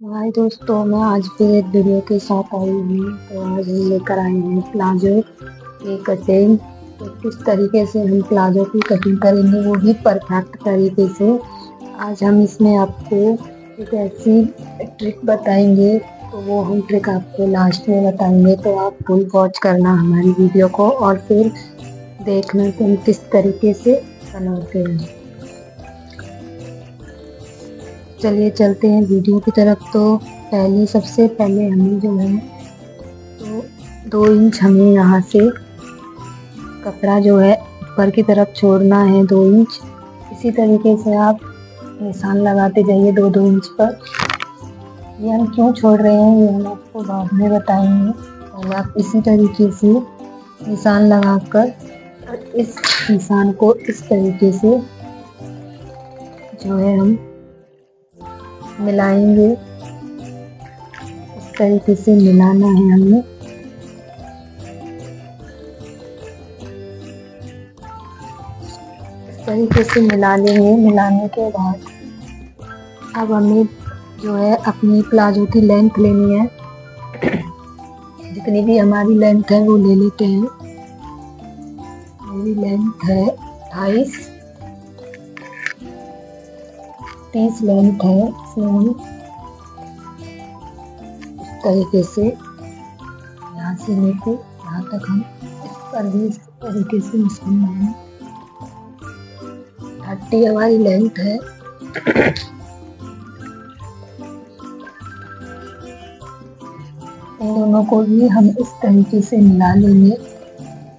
हाय दोस्तों, मैं आज फिर एक वीडियो के साथ आई हूँ। तो आज हम लेकर आए हैं प्लाजो की कटिंग। तो किस तरीके से हम प्लाजो की कटिंग करेंगे, वो भी परफेक्ट तरीके से। आज हम इसमें आपको एक ऐसी ट्रिक बताएंगे, तो वो हम ट्रिक आपको लास्ट में बताएंगे। तो आप फुल वॉच करना हमारी वीडियो को और फिर देखना कि हम किस तरीके से बनाते हैं। चलिए चलते हैं वीडियो की तरफ। तो सबसे पहले हमें जो है तो 2 इंच हमें यहाँ से कपड़ा जो है ऊपर की तरफ छोड़ना है, 2 इंच। इसी तरीके से आप निशान लगाते जाइए 2-2 इंच पर। ये हम क्यों छोड़ रहे हैं ये हम आपको बाद में बताएंगे। पहले आप इसी तरीके से निशान लगाकर और इस निशान को इस तरीके से जो है हम मिलाएंगे। इस तरीके से मिलाना है हमें। इस तरीके से मिला लेंगे। मिलाने के बाद अब हमें जो है अपनी प्लाजो की लेंथ लेनी है। जितनी भी हमारी लेंथ है वो ले लेते हैं। मेरी लेंथ है 28, 30 लेंथ है। इसमें हम इस तरीके से यहाँ से लेके यहाँ तक हम इस पर भी इस तरीके से निशान लगाएंगे। 30 हमारी लेंथ है। इन दोनों को भी हम इस तरीके से मिला लेंगे।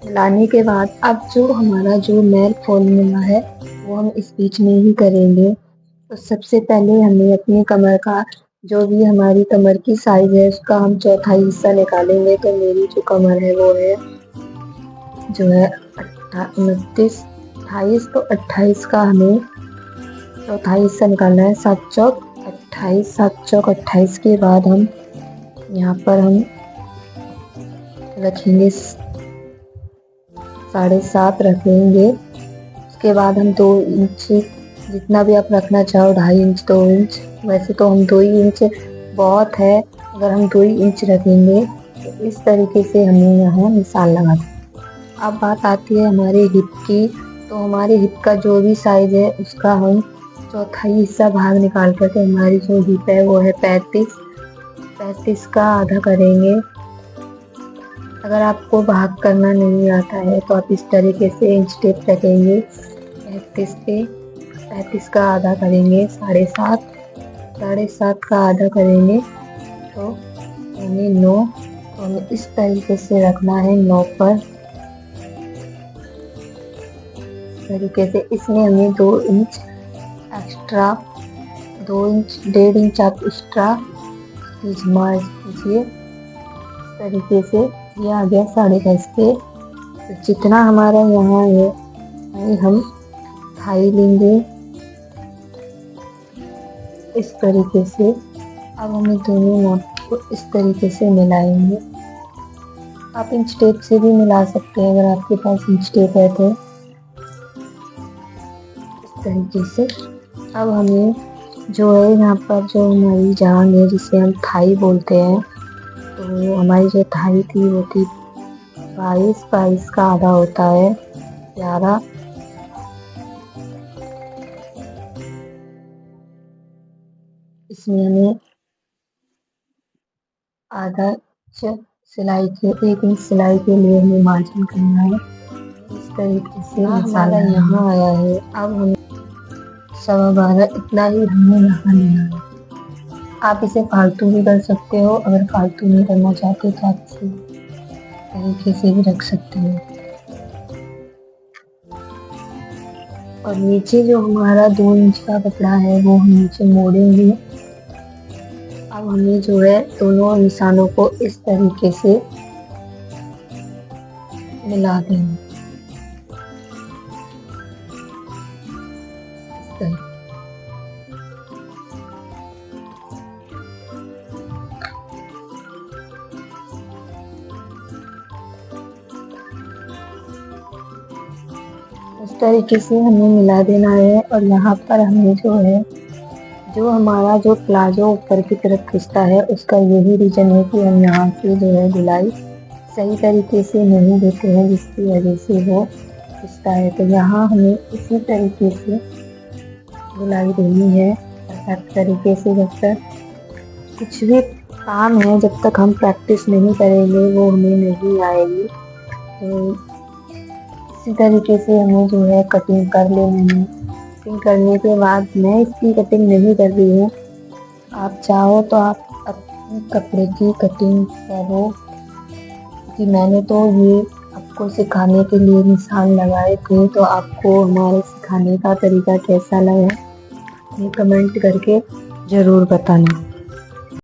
मिलाने के बाद अब जो हमारा जो नेल फॉर्मूला है वो हम इस बीच में ही करेंगे। तो सबसे पहले हमें अपनी कमर का जो भी हमारी कमर की साइज है उसका हम चौथाई हिस्सा निकालेंगे। तो मेरी जो कमर है वो है जो है 29, 28। तो 28 का हमें चौथाई हिस्सा निकालना है। 7 चौक 28, 7 चौक 28 के बाद हम यहाँ पर हम रखेंगे 7.5 रखेंगे। उसके बाद हम 2 इंच जितना भी आप रखना चाहो, 2.5 इंच 2 इंच, वैसे तो हम 2 ही इंच बहुत है। अगर हम 2 ही इंच रखेंगे तो इस तरीके से हमें यहाँ निशान लगा दें। अब बात आती है हमारे हिप की। तो हमारे हिप का जो भी साइज है उसका हम चौथाई हिस्सा भाग निकाल कर के हमारी जो हिप है वो है 35 का आधा करेंगे। अगर आपको भाग करना नहीं आता है तो आप इस तरीके से इंच टेप रखेंगे 35 पे। 35 का आधा करेंगे 7.5, 7.5 का आधा करेंगे तो हमें 9। तो हमें इस तरीके से रखना है 9 पर। इस तरीके से इसमें हमें 2 इंच एक्स्ट्रा, 2 इंच 1.5 इंच आप एक्स्ट्रा मार्क कीजिए। इस तरीके से ये आ गया 10.5 पे। तो जितना हमारा यहाँ है हम थाई लेंगे इस तरीके से। अब हमें दोनों नॉट को इस तरीके से मिलाएंगे। आप इंच टेप से भी मिला सकते हैं अगर आपके पास इंच टेप है तो। इस तरीके से अब हमें जो है यहाँ पर जो हमारी जांघ है जिसे हम थाई बोलते हैं, तो हमारी जो थाई थी वो थी 22 का आधा होता है 11। इसमें हमें आधा सिलाई के 1 इंच सिलाई के लिए हमें मार्जिन करना है। इस तरीके से हमारा यहाँ आया है। अब हमें 12.25 इतना ही हमें यहाँ लेना है। आप इसे फालतू भी कर सकते हो। अगर फालतू नहीं करना चाहते तो आप इसे तरीके से भी रख सकते हो। और नीचे जो हमारा 2 इंच का कपड़ा है वो हम नीचे मोड़ेंगे। अब हमें जो है दोनों निशानों को इस तरीके से मिला देंगे। इस तरीके से हमें मिला देना है। और यहाँ पर हमें जो है जो हमारा जो प्लाजो ऊपर की तरफ खिंचता है उसका यही रीज़न है कि हम यहाँ से जो है गुलाई सही तरीके से नहीं देते हैं, जिसकी वजह से वो खिंचता है। तो यहाँ हमें इसी तरीके से गुलाई देनी है परफेक्ट तरीके से। जब तक कुछ भी काम है, जब तक हम प्रैक्टिस नहीं करेंगे वो हमें नहीं आएगी। तो इसी तरीके से हमें जो है कटिंग कर लेनी है। कटिंग करने के बाद मैं इसकी कटिंग नहीं कर रही हूँ, आप चाहो तो आप अपने कपड़े की कटिंग करो, कि मैंने तो ये आपको सिखाने के लिए निशान लगाए थे। तो आपको हमारे सिखाने का तरीका कैसा लगा ये कमेंट करके ज़रूर बताना।